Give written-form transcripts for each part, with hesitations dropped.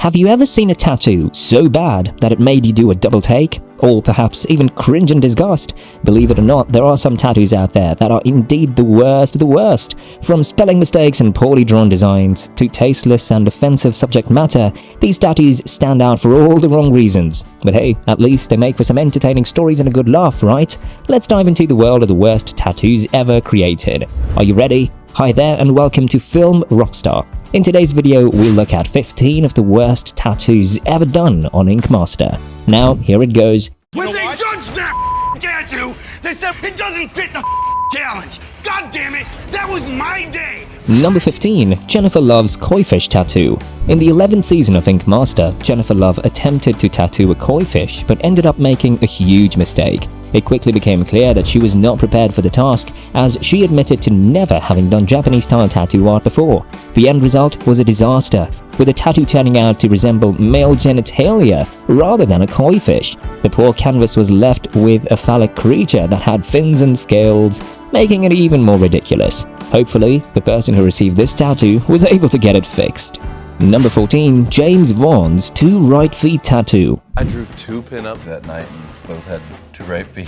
Have you ever seen a tattoo so bad that it made you do a double take? Or perhaps even cringe and disgust? Believe it or not, there are some tattoos out there that are indeed the worst of the worst. From spelling mistakes and poorly drawn designs, to tasteless and offensive subject matter, these tattoos stand out for all the wrong reasons. But hey, at least they make for some entertaining stories and a good laugh, right? Let's dive into the world of the worst tattoos ever created. Are you ready? Hi there and welcome to Film Rockstar. In today's video, we'll look at 15 of the worst tattoos ever done on Ink Master. Now, here it goes. When they judged that tattoo, they said it doesn't fit the challenge. God damn it, that was my day. Number 15. Jennifer Love's Koi Fish Tattoo. In the 11th season of Ink Master, Jennifer Love attempted to tattoo a koi fish but ended up making a huge mistake. It quickly became clear that she was not prepared for the task, as she admitted to never having done Japanese-style tattoo art before. The end result was a disaster, with the tattoo turning out to resemble male genitalia rather than a koi fish. The poor canvas was left with a phallic creature that had fins and scales, making it even more ridiculous. Hopefully, the person who received this tattoo was able to get it fixed. Number 14. James Vaughn's Two Right Feet Tattoo. I drew two pin-up that night and both had two right feet.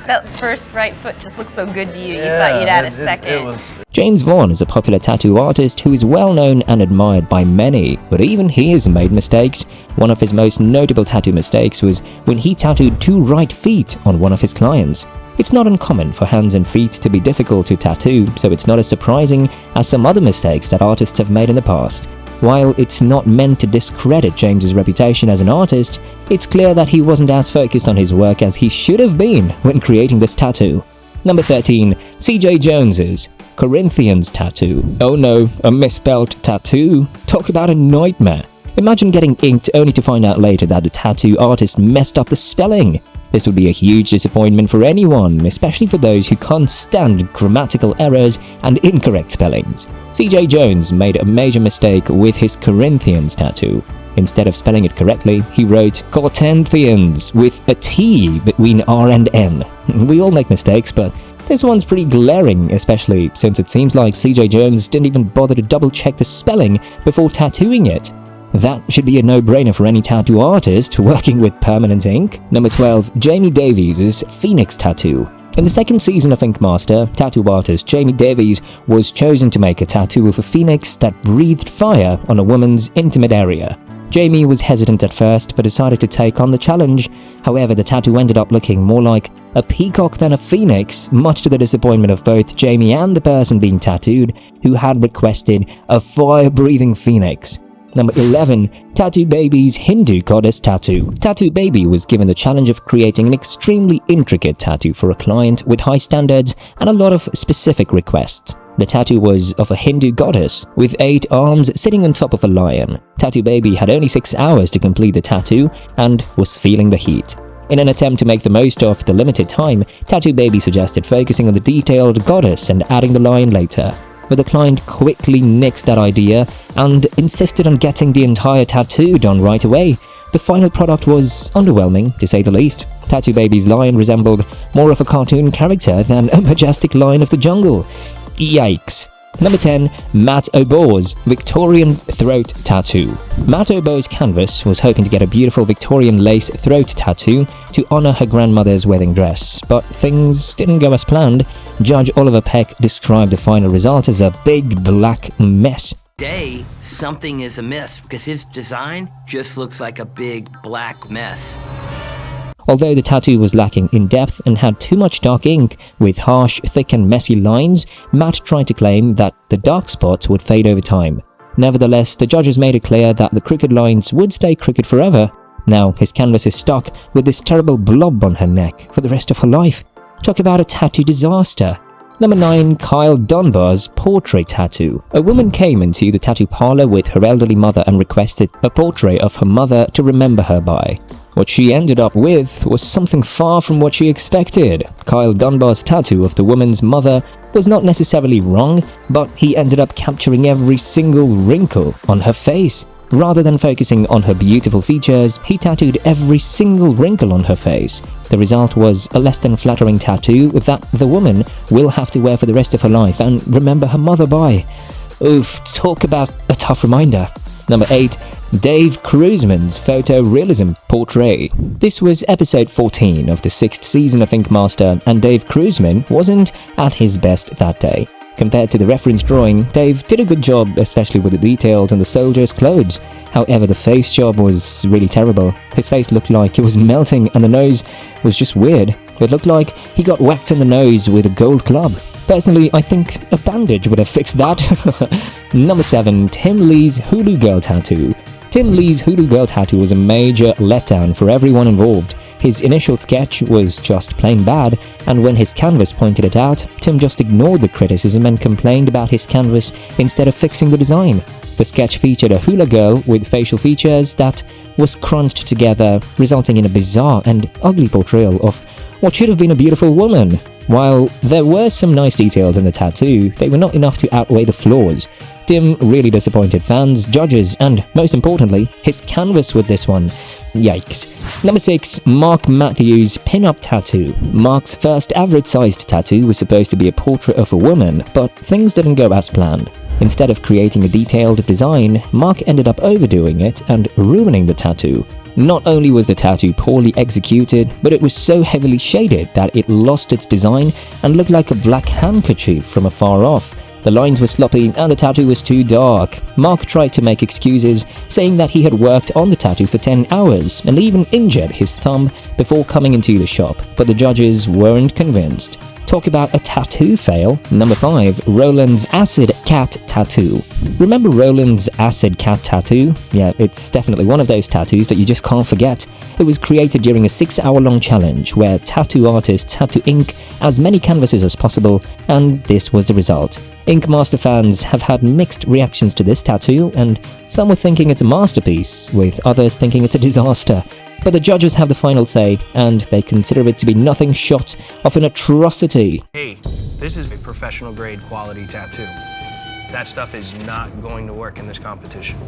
That first right foot just looked so good to you, you thought you'd add a second. James Vaughn is a popular tattoo artist who is well known and admired by many, but even he has made mistakes. One of his most notable tattoo mistakes was when he tattooed two right feet on one of his clients. It's not uncommon for hands and feet to be difficult to tattoo, so it's not as surprising as some other mistakes that artists have made in the past. While it's not meant to discredit James's reputation as an artist, it's clear that he wasn't as focused on his work as he should have been when creating this tattoo. Number 13. CJ Jones's Corinthians Tattoo. Oh no, a misspelled tattoo? Talk about a nightmare. Imagine getting inked only to find out later that the tattoo artist messed up the spelling. This would be a huge disappointment for anyone, especially for those who can't stand grammatical errors and incorrect spellings. CJ Jones made a major mistake with his Corinthians tattoo. Instead of spelling it correctly, he wrote Corinthians with a T between R and N. We all make mistakes, but this one's pretty glaring, especially since it seems like CJ Jones didn't even bother to double-check the spelling before tattooing it. That should be a no-brainer for any tattoo artist working with permanent ink. Number 12. Jamie Davies' Phoenix Tattoo. In the second season of Ink Master, tattoo artist Jamie Davies was chosen to make a tattoo of a phoenix that breathed fire on a woman's intimate area. Jamie was hesitant at first but decided to take on the challenge. However, the tattoo ended up looking more like a peacock than a phoenix, much to the disappointment of both Jamie and the person being tattooed, who had requested a fire-breathing phoenix. Number 11. Tattoo Baby's Hindu Goddess Tattoo. Tattoo Baby was given the challenge of creating an extremely intricate tattoo for a client with high standards and a lot of specific requests. The tattoo was of a Hindu goddess with 8 arms sitting on top of a lion. Tattoo Baby had only 6 hours to complete the tattoo and was feeling the heat. In an attempt to make the most of the limited time, Tattoo Baby suggested focusing on the detailed goddess and adding the lion later. But the client quickly nixed that idea and insisted on getting the entire tattoo done right away. The final product was underwhelming, to say the least. Tattoo Baby's lion resembled more of a cartoon character than a majestic lion of the jungle. Yikes. Number 10. Matt Oboe's Victorian Throat Tattoo. Matt Oboe's canvas was hoping to get a beautiful Victorian lace throat tattoo to honor her grandmother's wedding dress, but things didn't go as planned. Judge Oliver Peck described the final result as a big black mess. Today, something is amiss because his design just looks like a big black mess. Although the tattoo was lacking in depth and had too much dark ink with harsh, thick and messy lines, Matt tried to claim that the dark spots would fade over time. Nevertheless, the judges made it clear that the crooked lines would stay crooked forever. Now, his canvas is stuck with this terrible blob on her neck for the rest of her life. Talk about a tattoo disaster. Number 9. Kyle Dunbar's Portrait Tattoo. A woman came into the tattoo parlor with her elderly mother and requested a portrait of her mother to remember her by. What she ended up with was something far from what she expected. Kyle Dunbar's tattoo of the woman's mother was not necessarily wrong, but he ended up capturing every single wrinkle on her face. Rather than focusing on her beautiful features, he tattooed every single wrinkle on her face. The result was a less than flattering tattoo that the woman will have to wear for the rest of her life and remember her mother by. Oof, talk about a tough reminder. Number 8. Dave Kruseman's photorealism portrait. This was episode 14 of the 6th season of Ink Master, and Dave Kruseman wasn't at his best that day. Compared to the reference drawing, Dave did a good job, especially with the details on the soldiers' clothes. However, the face job was really terrible. His face looked like it was melting, and the nose was just weird. It looked like he got whacked in the nose with a gold club. Personally, I think a bandage would have fixed that. Number 7. Tim Lee's Hulu Girl Tattoo. Tim Lee's Hulu Girl Tattoo was a major letdown for everyone involved. His initial sketch was just plain bad, and when his canvas pointed it out, Tim just ignored the criticism and complained about his canvas instead of fixing the design. The sketch featured a hula girl with facial features that was crunched together, resulting in a bizarre and ugly portrayal of what should have been a beautiful woman. While there were some nice details in the tattoo, they were not enough to outweigh the flaws. Tim really disappointed fans, judges, and most importantly, his canvas with this one. Yikes. Number 6. Mark Matthews' Pin-Up Tattoo. Mark's first average-sized tattoo was supposed to be a portrait of a woman, but things didn't go as planned. Instead of creating a detailed design, Mark ended up overdoing it and ruining the tattoo. Not only was the tattoo poorly executed, but it was so heavily shaded that it lost its design and looked like a black handkerchief from afar off. The lines were sloppy and the tattoo was too dark. Mark tried to make excuses, saying that he had worked on the tattoo for 10 hours and even injured his thumb before coming into the shop, but the judges weren't convinced. Talk about a tattoo fail. Number 5. Roland's Acid Cat Tattoo. Remember Roland's Acid Cat Tattoo? Yeah, it's definitely one of those tattoos that you just can't forget. It was created during a 6-hour-long challenge where tattoo artists had to ink as many canvases as possible, and this was the result. Ink Master fans have had mixed reactions to this tattoo, and some were thinking it's a masterpiece, with others thinking it's a disaster. But the judges have the final say, and they consider it to be nothing short of an atrocity. Hey, this is a professional grade quality tattoo. That stuff is not going to work in this competition.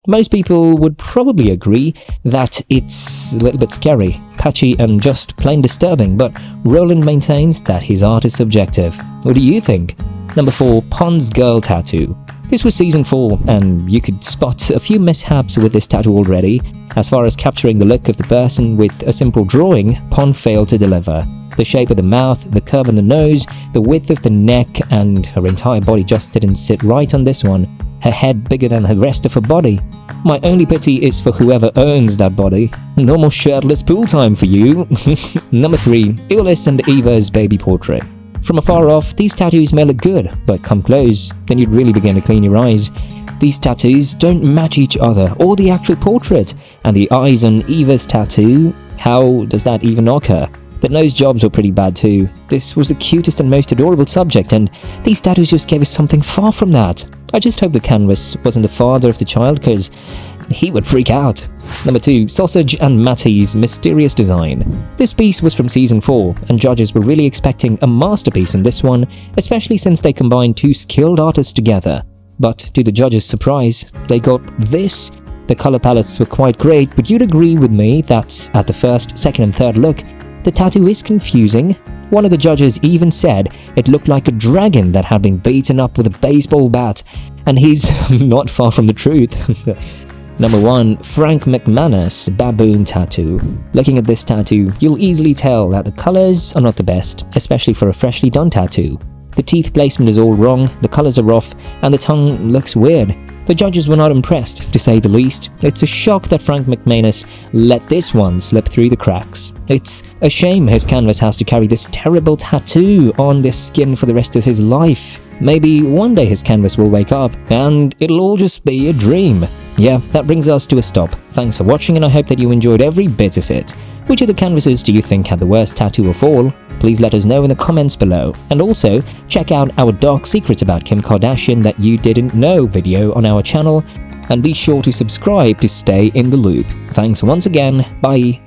Most people would probably agree that it's a little bit scary, patchy, and just plain disturbing, but Roland maintains that his art is subjective. What do you think? Number 4. Pond's Girl Tattoo. This was season 4, and you could spot a few mishaps with this tattoo already. As far as capturing the look of the person with a simple drawing, Pond failed to deliver. The shape of the mouth, the curve on the nose, the width of the neck, and her entire body just didn't sit right on this one. Her head bigger than the rest of her body. My only pity is for whoever owns that body. No more shirtless pool time for you. Number 3. Ulyss and Eva's Baby Portrait. From afar off, these tattoos may look good, but come close, then you'd really begin to clean your eyes. These tattoos don't match each other or the actual portrait, and the eyes on Eva's tattoo, how does that even occur? The nose jobs were pretty bad too. This was the cutest and most adorable subject, and these tattoos just gave us something far from that. I just hope the canvas wasn't the father of the child, cause he would freak out. Number 2. Sausage and Matty's Mysterious Design. This piece was from season 4, and judges were really expecting a masterpiece in this one, especially since they combined 2 skilled artists together. But to the judges' surprise, they got this. The color palettes were quite great, but you'd agree with me that at the first, second and third look, the tattoo is confusing. One of the judges even said it looked like a dragon that had been beaten up with a baseball bat, and he's not far from the truth. Number 1. Frank McManus Baboon Tattoo. Looking at this tattoo, you'll easily tell that the colors are not the best, especially for a freshly done tattoo. The teeth placement is all wrong, the colors are off, and the tongue looks weird. The judges were not impressed, to say the least. It's a shock that Frank McManus let this one slip through the cracks. It's a shame his canvas has to carry this terrible tattoo on this skin for the rest of his life. Maybe one day his canvas will wake up, and it'll all just be a dream. Yeah, that brings us to a stop. Thanks for watching, and I hope that you enjoyed every bit of it. Which of the canvases do you think had the worst tattoo of all? Please let us know in the comments below. And also, check out our Dark Secrets About Kim Kardashian That You Didn't Know video on our channel, and be sure to subscribe to stay in the loop. Thanks once again, bye!